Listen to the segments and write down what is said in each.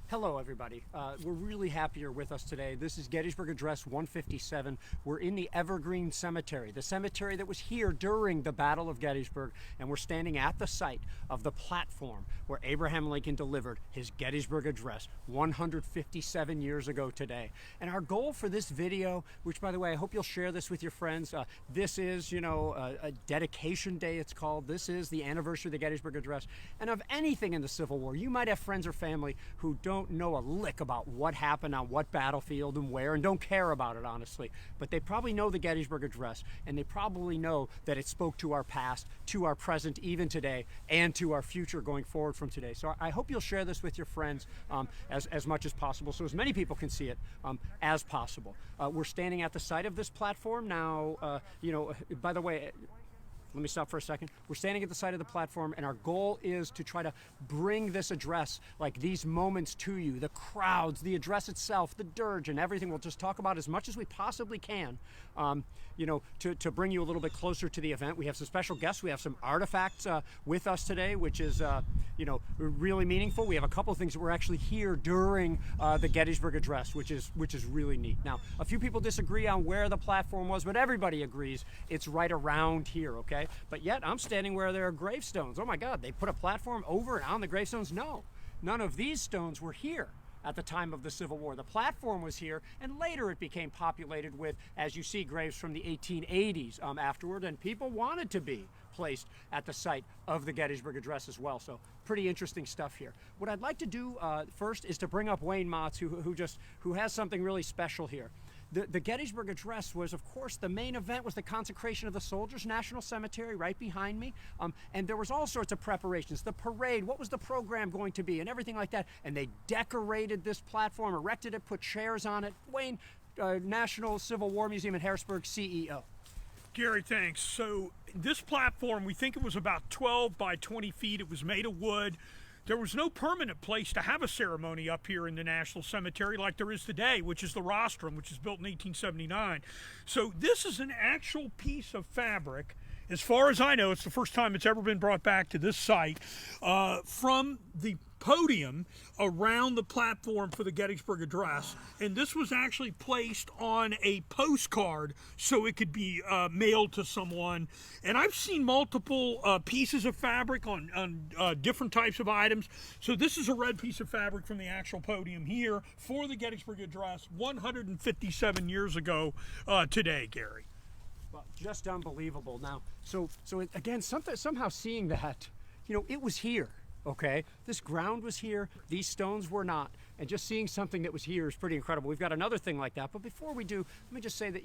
Hello, everybody. We're really happy you're with us today. This is Gettysburg Address 157. We're in the Evergreen Cemetery, the cemetery that was here during the Battle of Gettysburg, and we're standing at the site of the platform where Abraham Lincoln delivered his Gettysburg Address 157 years ago today. And our goal for this video, which, by the way, I hope you'll share this with your friends. This is, a dedication day, it's called. This is the anniversary of the Gettysburg Address. And of anything in the Civil War, you might have friends or family who don't know a lick about what happened on what battlefield and where, and don't care about it, honestly. But they probably know the Gettysburg Address, and they probably know that it spoke to our past, to our present, even today, and to our future going forward from today. So I hope you'll share this with your friends as much as possible, so as many people can see it as possible. We're standing at the site of this platform now. By the way, let me stop for a second. We're standing at the side of the platform, and our goal is to try to bring this address, like these moments to you, the crowds, the address itself, the dirge, and everything. We'll just talk about as much as we possibly can, to bring you a little bit closer to the event. We have some special guests. We have some artifacts with us today, which is, really meaningful. We have a couple of things that were actually here during the Gettysburg Address, which is really neat. Now, a few people disagree on where the platform was, but everybody agrees it's right around here, okay? But yet, I'm standing where there are gravestones. Oh my God, they put a platform over and on the gravestones? No, none of these stones were here at the time of the Civil War. The platform was here, and later it became populated with, as you see, graves from the 1880s afterward, and people wanted to be placed at the site of the Gettysburg Address as well. So pretty interesting stuff here. What I'd like to do first is to bring up Wayne Motts, who has something really special here. The Gettysburg Address was, of course, the main event was the consecration of the Soldiers' National Cemetery right behind me. And there was all sorts of preparations. The parade, what was the program going to be, and everything like that. And they decorated this platform, erected it, put chairs on it. Wayne, National Civil War Museum in Harrisburg, CEO. Gary, thanks. So this platform, we think it was about 12 by 20 feet. It was made of wood. There was no permanent place to have a ceremony up here in the National Cemetery like there is today, which is the rostrum, which was built in 1879. So this is an actual piece of fabric. As far as I know, it's the first time it's ever been brought back to this site from the podium around the platform for the Gettysburg Address. And this was actually placed on a postcard so it could be mailed to someone. And I've seen multiple pieces of fabric on different types of items. So this is a red piece of fabric from the actual podium here for the Gettysburg Address 157 years ago today, Gary. Well, just unbelievable. Now, so again, somehow seeing that, it was here. Okay, this ground was here, these stones were not, and just seeing something that was here is pretty incredible. We've got another thing like that, but before we do, let me just say that,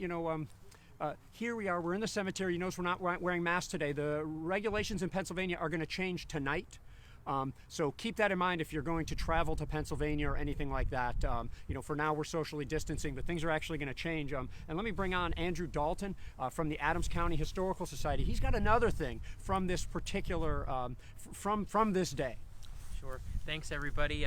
here we are, we're in the cemetery. You notice we're not wearing masks today. The regulations in Pennsylvania are going to change tonight. So keep that in mind if you're going to travel to Pennsylvania or anything like that. For now we're socially distancing, but things are actually going to change. And let me bring on Andrew Dalton from the Adams County Historical Society. He's got another thing from this particular, from this day. Sure. Thanks, everybody.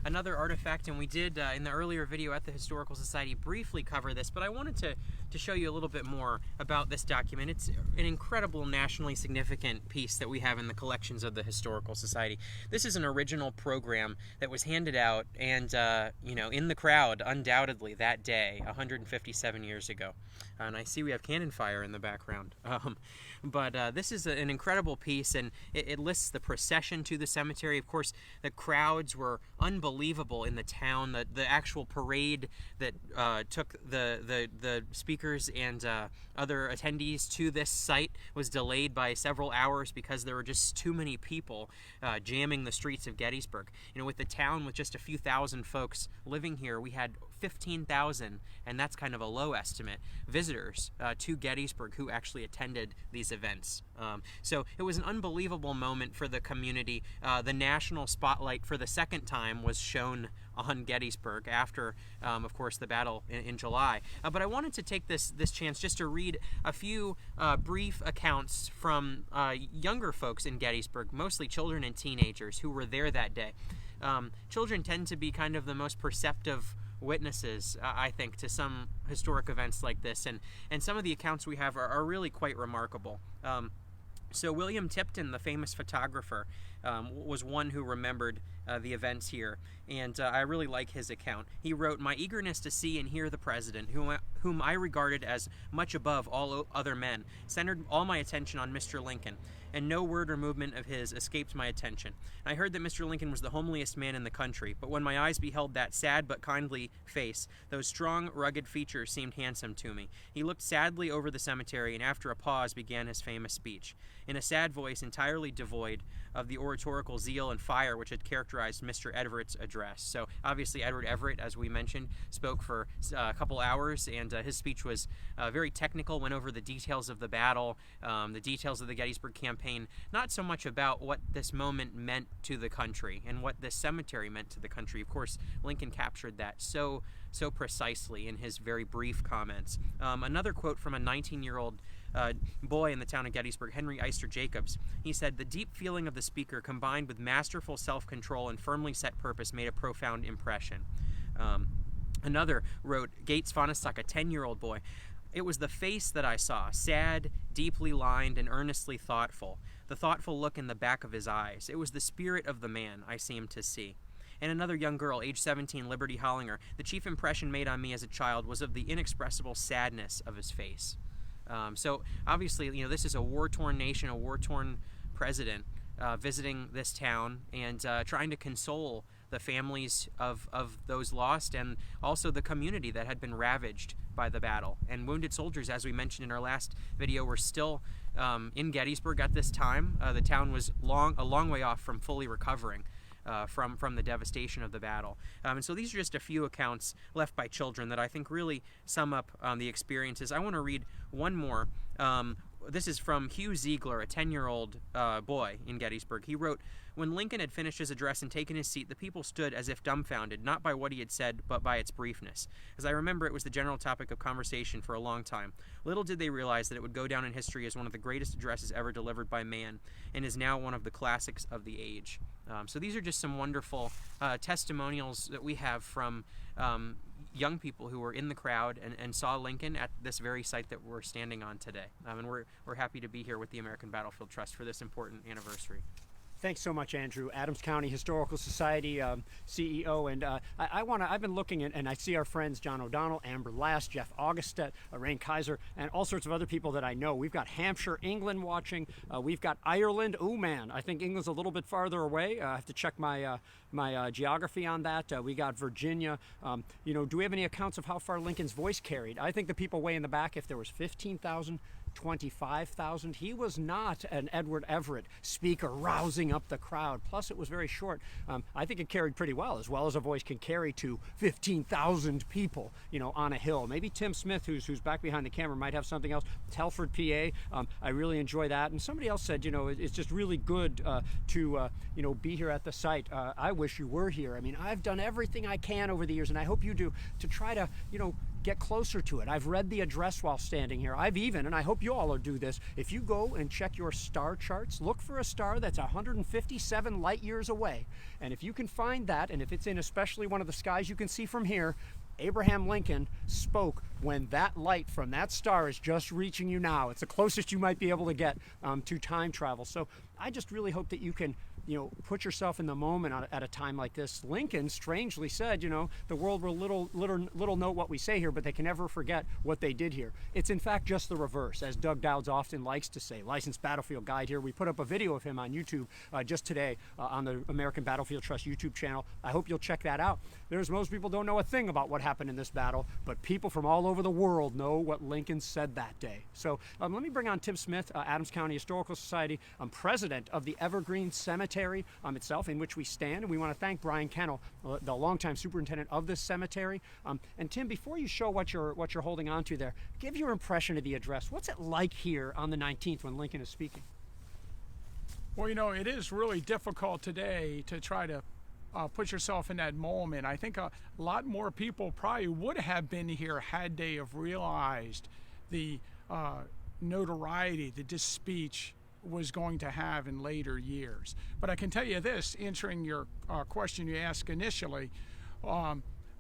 Another artifact, and we did in the earlier video at the Historical Society briefly cover this, but I wanted to show you a little bit more about this document. It's an incredible nationally significant piece that we have in the collections of the Historical Society. This is an original program that was handed out and, in the crowd, undoubtedly, that day, 157 years ago. And I see we have cannon fire in the background. But this is an incredible piece, and it lists the procession to the cemetery. Of course, the crowds were unbelievable in the town. The actual parade that took the speakers and other attendees to this site was delayed by several hours because there were just too many people jamming the streets of Gettysburg. With the town with just a few thousand folks living here, we had 15,000, and that's kind of a low estimate, visitors to Gettysburg who actually attended these events. So it was an unbelievable moment for the community. The national spotlight for the second time was shown on Gettysburg after, of course, the battle in July. But I wanted to take this chance just to read a few brief accounts from younger folks in Gettysburg, mostly children and teenagers who were there that day. Children tend to be kind of the most perceptive witnesses, I think, to some historic events like this, and some of the accounts we have are really quite remarkable. So William Tipton, the famous photographer, was one who remembered the events here, and I really like his account. He wrote, "My eagerness to see and hear the president, whom I regarded as much above all other men, centered all my attention on Mr. Lincoln, and no word or movement of his escaped my attention. I heard that Mr. Lincoln was the homeliest man in the country, but when my eyes beheld that sad but kindly face, those strong, rugged features seemed handsome to me. He looked sadly over the cemetery, and after a pause began his famous speech, in a sad voice entirely devoid of the oratorical zeal and fire which had characterized Mr. Everett's address." So obviously Edward Everett, as we mentioned, spoke for a couple hours, and his speech was very technical, went over the details of the battle, the details of the Gettysburg campaign, not so much about what this moment meant to the country and what this cemetery meant to the country. Of course, Lincoln captured that so precisely in his very brief comments. Another quote from a 19-year-old boy in the town of Gettysburg, Henry Eister Jacobs. He said, "The deep feeling of the speaker combined with masterful self-control and firmly set purpose made a profound impression." Another wrote, Gates Fonestock, a 10-year-old boy, "It was the face that I saw, sad, deeply lined, and earnestly thoughtful. The thoughtful look in the back of his eyes. It was the spirit of the man I seemed to see." And another young girl, age 17, Liberty Hollinger, "The chief impression made on me as a child was of the inexpressible sadness of his face." So obviously, this is a war-torn nation, a war-torn president visiting this town and trying to console the families of those lost, and also the community that had been ravaged by the battle. And wounded soldiers, as we mentioned in our last video, were still in Gettysburg at this time. The town was a long way off from fully recovering from the devastation of the battle. And so these are just a few accounts left by children that I think really sum up the experiences. I want to read one more. This is from Hugh Ziegler, a 10-year-old boy in Gettysburg. He wrote, "When Lincoln had finished his address and taken his seat, the people stood as if dumbfounded, not by what he had said, but by its briefness. As I remember, it was the general topic of conversation for a long time. Little did they realize that it would go down in history as one of the greatest addresses ever delivered by man, and is now one of the classics of the age." So these are just some wonderful testimonials that we have from young people who were in the crowd and saw Lincoln at this very site that we're standing on today. And we're happy to be here with the American Battlefield Trust for this important anniversary. Thanks so much, Andrew. Adams County Historical Society CEO, and I've been looking at, and I see our friends John O'Donnell, Amber Last, Jeff Augustet, Rain Kaiser, and all sorts of other people that I know. We've got Hampshire, England watching. We've got Ireland. Oh man, I think England's a little bit farther away. I have to check my geography on that. We got Virginia. Do we have any accounts of how far Lincoln's voice carried? I think the people way in the back, if there was 15,000, 25,000. He was not an Edward Everett speaker rousing up the crowd. Plus, it was very short. I think it carried pretty well as a voice can carry to 15,000 people, on a hill. Maybe Tim Smith, who's back behind the camera, might have something else. Telford, PA. I really enjoy that. And somebody else said, it's just really good to be here at the site. I wish you were here. I mean, I've done everything I can over the years, and I hope you do, to try to, get closer to it. I've read the address while standing here. And I hope you all do this, if you go and check your star charts, look for a star that's 157 light years away. And if you can find that, and if it's in especially one of the skies you can see from here, Abraham Lincoln spoke when that light from that star is just reaching you now. It's the closest you might be able to get to time travel. So I just really hope that you can put yourself in the moment at a time like this. Lincoln strangely said, the world will little note what we say here, but they can never forget what they did here. It's in fact just the reverse, as Doug Dowds often likes to say. Licensed Battlefield Guide here. We put up a video of him on YouTube just today on the American Battlefield Trust YouTube channel. I hope you'll check that out. Most people don't know a thing about what happened in this battle, but people from all over the world know what Lincoln said that day. So let me bring on Tim Smith, Adams County Historical Society, president of the Evergreen Cemetery itself, in which we stand. And we want to thank Brian Kennel, the longtime superintendent of this cemetery. And Tim, before you show what you're holding on to there, give your impression of the address. What's it like here on the 19th when Lincoln is speaking? Well, it is really difficult today to try to put yourself in that moment. I think a lot more people probably would have been here had they have realized the notoriety that this speech was going to have in later years. But I can tell you this, answering your question you asked initially,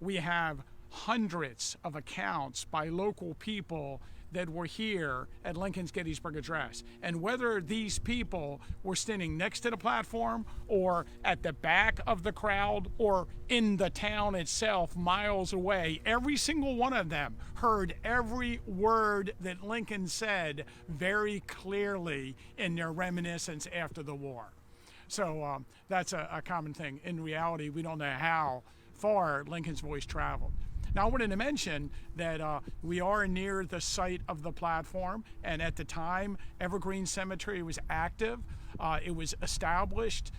we have hundreds of accounts by local people that were here at Lincoln's Gettysburg Address. And whether these people were standing next to the platform or at the back of the crowd or in the town itself miles away, every single one of them heard every word that Lincoln said very clearly in their reminiscence after the war. So that's a common thing. In reality, we don't know how far Lincoln's voice traveled. Now, I wanted to mention that we are near the site of the platform, and at the time, Evergreen Cemetery was active. It was established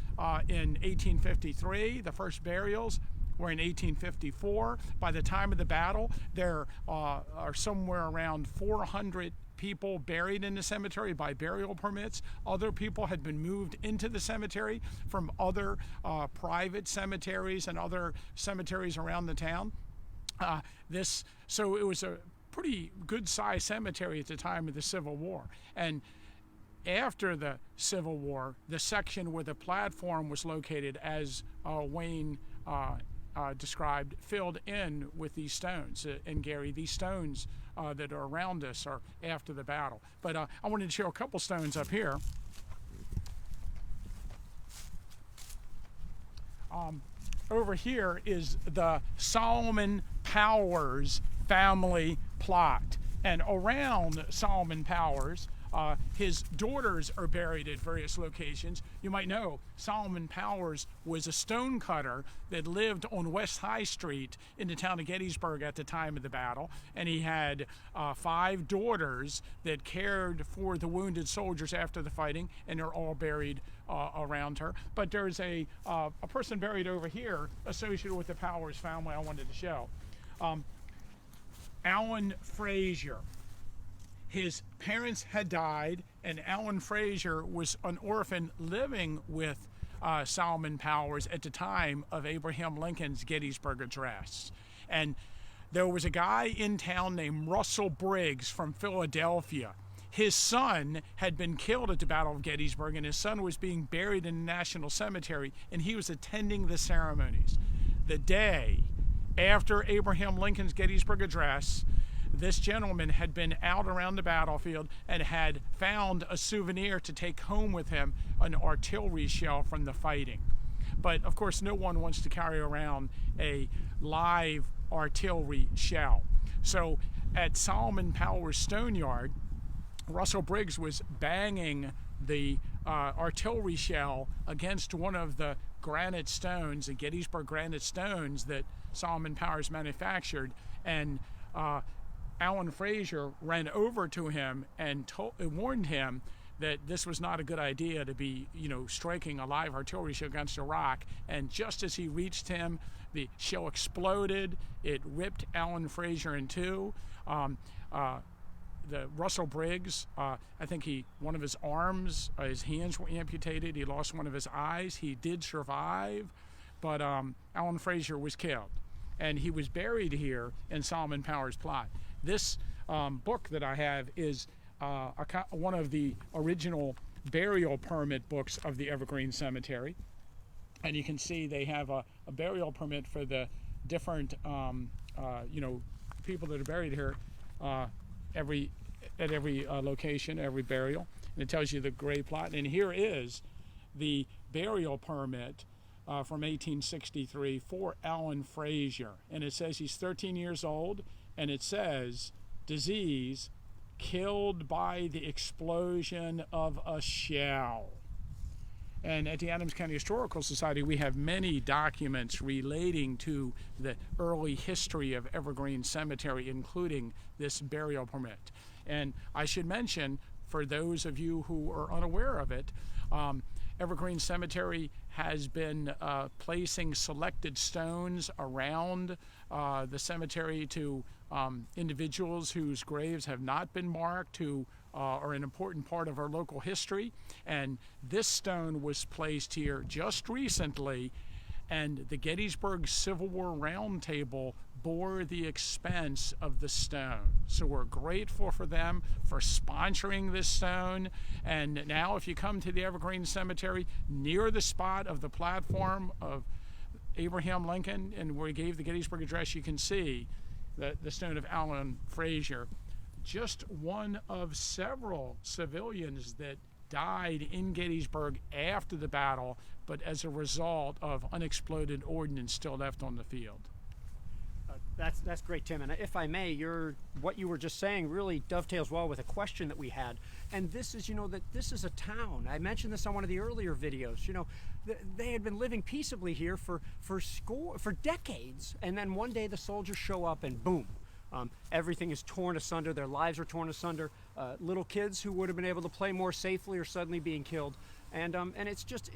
in 1853. The first burials were in 1854. By the time of the battle, there are somewhere around 400 people buried in the cemetery by burial permits. Other people had been moved into the cemetery from other private cemeteries and other cemeteries around the town. So it was a pretty good-sized cemetery at the time of the Civil War. And after the Civil War, the section where the platform was located, as Wayne described, filled in with these stones. And Gary, these stones that are around us are after the battle. But I wanted to show a couple stones up here. Over here is the Solomon Powers family plot. And around Solomon Powers, his daughters are buried at various locations. You might know Solomon Powers was a stone cutter that lived on West High Street in the town of Gettysburg at the time of the battle. And he had 5 daughters that cared for the wounded soldiers after the fighting, and they're all buried around her. But there's a person buried over here associated with the Powers family I wanted to show. Alan Frazier. His parents had died, and Alan Frazier was an orphan living with Solomon Powers at the time of Abraham Lincoln's Gettysburg Address. And there was a guy in town named Russell Briggs from Philadelphia. His son had been killed at the Battle of Gettysburg, and his son was being buried in the National Cemetery, and he was attending the ceremonies. The day after Abraham Lincoln's Gettysburg Address, this gentleman had been out around the battlefield and had found a souvenir to take home with him, an artillery shell from the fighting. But of course, no one wants to carry around a live artillery shell. So at Solomon Powers Stone Yard, Russell Briggs was banging the artillery shell against one of the granite stones, the Gettysburg granite stones that Solomon Powers manufactured, and Alan Frazier ran over to him and warned him that this was not a good idea to be, striking a live artillery shell against a rock. And just as he reached him, the shell exploded. It ripped Alan Frazier in two. The Russell Briggs, I think one of his arms, his hands were amputated. He lost one of his eyes. He did survive, but Alan Frazier was killed, and he was buried here in Solomon Powers' plot. This book that I have is one of the original burial permit books of the Evergreen Cemetery. And you can see they have a burial permit for the different, people that are buried here at every location, every burial. And it tells you the grave plot. And here is the burial permit from 1863 for Alan Frazier. And it says he's 13 years old. And it says, disease, killed by the explosion of a shell. And at the Adams County Historical Society, we have many documents relating to the early history of Evergreen Cemetery, including this burial permit. And I should mention, for those of you who are unaware of it, Evergreen Cemetery has been placing selected stones around the cemetery to individuals whose graves have not been marked, who are an important part of our local history. And this stone was placed here just recently, and the Gettysburg Civil War Roundtable bore the expense of the stone. So we're grateful for them for sponsoring this stone. And now if you come to the Evergreen Cemetery, near the spot of the platform of Abraham Lincoln and where he gave the Gettysburg Address, you can see the stone of Alan Frazier just one of several civilians that died in Gettysburg after the battle, but as a result of unexploded ordnance still left on the field. That's great, Tim. And if I may, what you were just saying really dovetails well with a question that we had. And this is, that this is a town. I mentioned this on one of the earlier videos. They had been living peaceably here for decades, and then one day the soldiers show up and boom. Everything is torn asunder. Their lives are torn asunder. Little kids who would have been able to play more safely are suddenly being killed. And it's just,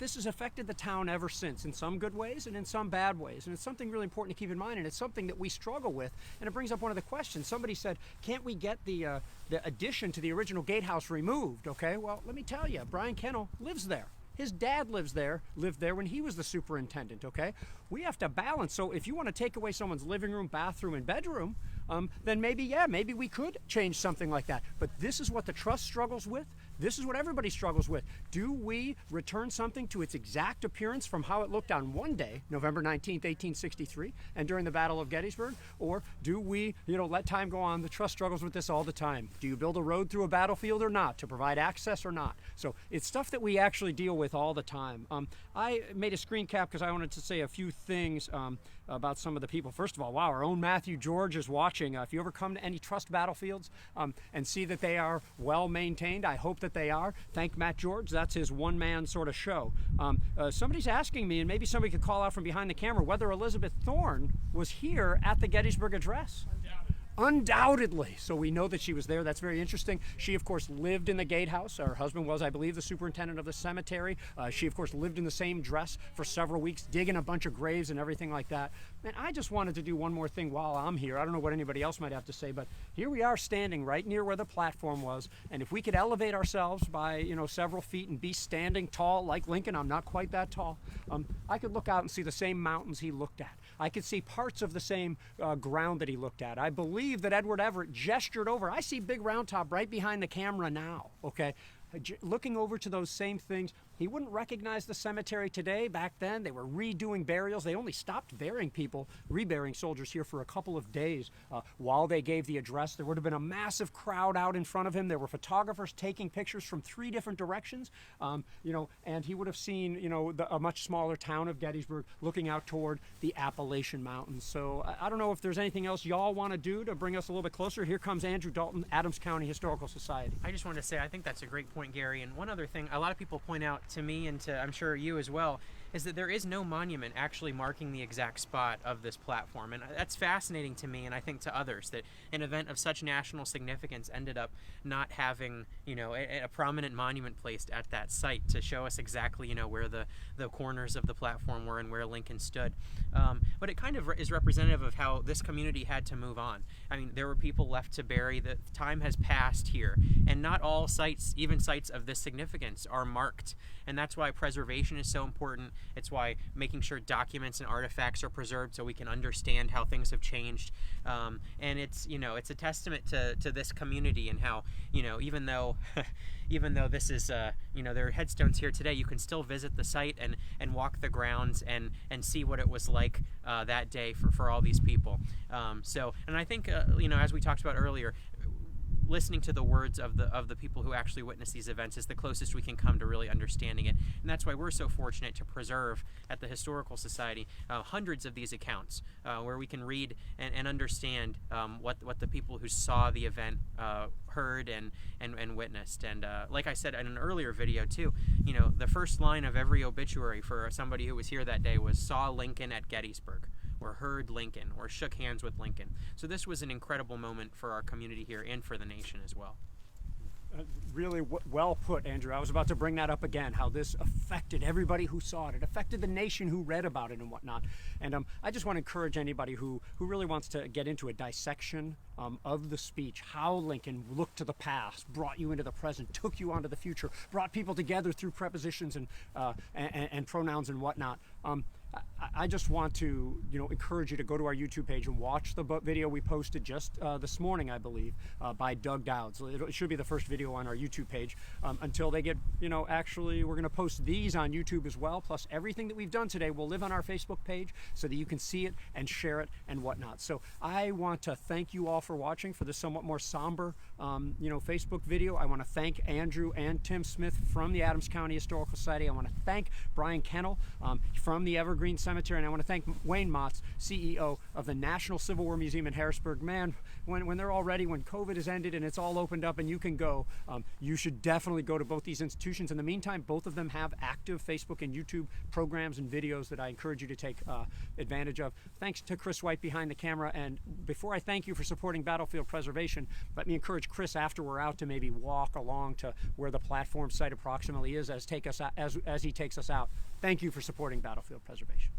this has affected the town ever since, in some good ways and in some bad ways. And it's something really important to keep in mind, and it's something that we struggle with. And it brings up one of the questions. Somebody said, can't we get the addition to the original gatehouse removed? Okay, well, let me tell you, Brian Kennel lives there. His dad lived there when he was the superintendent, okay? We have to balance. So if you want to take away someone's living room, bathroom, and bedroom, then maybe we could change something like that. But this is what the trust struggles with. This is what everybody struggles with. Do we return something to its exact appearance from how it looked on one day, November 19th, 1863, and during the Battle of Gettysburg? Or do we, let time go on? The trust struggles with this all the time. Do you build a road through a battlefield or not, to provide access or not? So it's stuff that we actually deal with all the time. I made a screen cap because I wanted to say a few things about some of the people. First of all, wow, our own Matthew George is watching. If you ever come to any trust battlefields and see that they are well maintained, I hope that they are. Thank Matt George. That's his one-man sort of show. Somebody's asking me, and maybe somebody could call out from behind the camera, whether Elizabeth Thorne was here at the Gettysburg Address. Undoubtedly. So we know that she was there. That's very interesting. She, of course, lived in the gatehouse. Her husband was, I believe, the superintendent of the cemetery. She, of course, lived in the same dress for several weeks, digging a bunch of graves and everything like that. And I just wanted to do one more thing while I'm here. I don't know what anybody else might have to say, but here we are standing right near where the platform was. And if we could elevate ourselves by, several feet and be standing tall like Lincoln, I'm not quite that tall, I could look out and see the same mountains he looked at. I could see parts of the same ground that he looked at. I believe that Edward Everett gestured over. I see Big Round Top right behind the camera now, okay? Looking over to those same things. He wouldn't recognize the cemetery today. Back then, they were redoing burials. They only stopped reburying soldiers here for a couple of days while they gave the address. There would have been a massive crowd out in front of him. There were photographers taking pictures from 3 different directions, and he would have seen, a much smaller town of Gettysburg looking out toward the Appalachian Mountains. So I don't know if there's anything else y'all want to do to bring us a little bit closer. Here comes Andrew Dalton, Adams County Historical Society. I just wanted to say, I think that's a great point, Gary. And one other thing, a lot of people point out to me and to, I'm sure, you as well, is that there is no monument actually marking the exact spot of this platform. And that's fascinating to me, and I think to others, that an event of such national significance ended up not having, a prominent monument placed at that site to show us exactly, where the corners of the platform were and where Lincoln stood. But it kind of is representative of how this community had to move on. I mean, there were people left to bury. The time has passed here, and not all sites, even sites of this significance, are marked. And that's why preservation is so important. It's why making sure documents and artifacts are preserved so we can understand how things have changed. And it's, it's a testament to this community and how, even though this is, there are headstones here today, you can still visit the site and walk the grounds and see what it was like that day for all these people. And I think, as we talked about earlier, listening to the words of the people who actually witness these events is the closest we can come to really understanding it. And that's why we're so fortunate to preserve at the Historical Society hundreds of these accounts where we can read and understand what the people who saw the event heard and witnessed. And like I said in an earlier video too, the first line of every obituary for somebody who was here that day was "saw Lincoln at Gettysburg," or "heard Lincoln," or "shook hands with Lincoln." So this was an incredible moment for our community here and for the nation as well. Really well put, Andrew. I was about to bring that up again, how this affected everybody who saw it. It affected the nation who read about it and whatnot. And I just want to encourage anybody who really wants to get into a dissection of the speech, how Lincoln looked to the past, brought you into the present, took you onto the future, brought people together through prepositions and pronouns and whatnot. I just want to, encourage you to go to our YouTube page and watch the video we posted just this morning, I believe, by Doug Dowds. It should be the first video on our YouTube page until they get, actually we're going to post these on YouTube as well. Plus everything that we've done today will live on our Facebook page so that you can see it and share it and whatnot. So I want to thank you all for watching for this somewhat more somber, Facebook video. I want to thank Andrew and Tim Smith from the Adams County Historical Society. I want to thank Brian Kennel from the Evergreen Cemetery, and I want to thank Wayne Motts, CEO of the National Civil War Museum in Harrisburg. Man, when they're all ready, when COVID has ended and it's all opened up and you can go, you should definitely go to both these institutions. In the meantime, both of them have active Facebook and YouTube programs and videos that I encourage you to take advantage of. Thanks to Chris White behind the camera. And before I thank you for supporting battlefield preservation, let me encourage Chris after we're out to maybe walk along to where the platform site approximately is as he takes us out. Thank you for supporting battlefield preservation.